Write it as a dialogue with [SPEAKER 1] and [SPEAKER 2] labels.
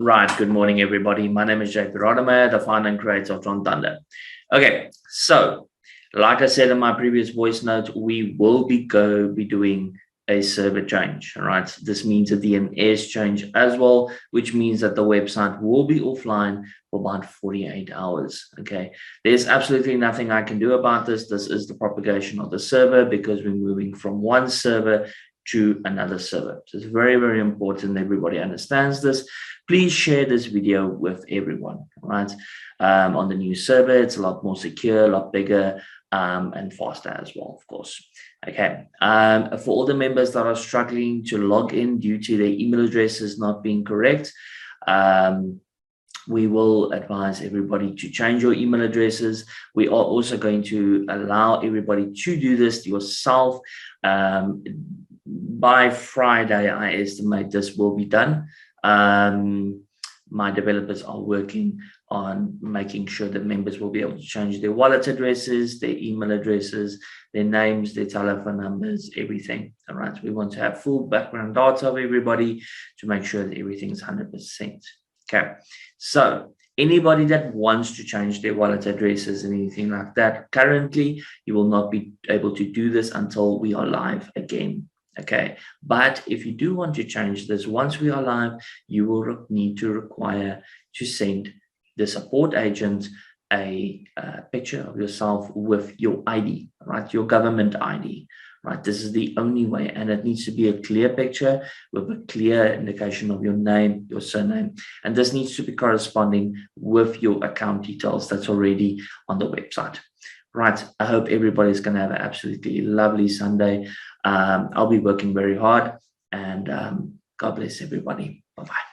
[SPEAKER 1] Right. Good morning, everybody. My name is JP Rodimer, the founder and creator of TRON. Okay, so like I said in my previous voice note, we will be doing a server change. All right. This means a DNS change as well, which means that the website will be offline for about 48 hours. Okay. There's absolutely nothing I can do about this. This is the propagation of the server because we're moving from one server to another server. So it's very, very important everybody understands this. Please share this video with everyone, right? On the new server, it's a lot more secure, a lot bigger, and faster as well, of course. Okay. For all the members that are struggling to log in due to their email addresses not being correct, we will advise everybody to change your email addresses. We are also going to allow everybody to do this yourself. By Friday, I estimate this will be done. My developers are working on making sure that members will be able to change their wallet addresses, their email addresses, their names, their telephone numbers, everything. All right. We want to have full background data of everybody to make sure that everything's 100%. Okay. So anybody that wants to change their wallet addresses and anything like that, currently, you will not be able to do this until we are live again. Okay, but if you do want to change this, once we are live, you will need to require to send the support agent a picture of yourself with your ID, right? Your government ID, right? This is the only way, and it needs to be a clear picture with a clear indication of your name, your surname, and this needs to be corresponding with your account details that's already on the website. Right. I hope everybody's going to have an absolutely lovely Sunday. I'll be working very hard, and God bless everybody. Bye-bye.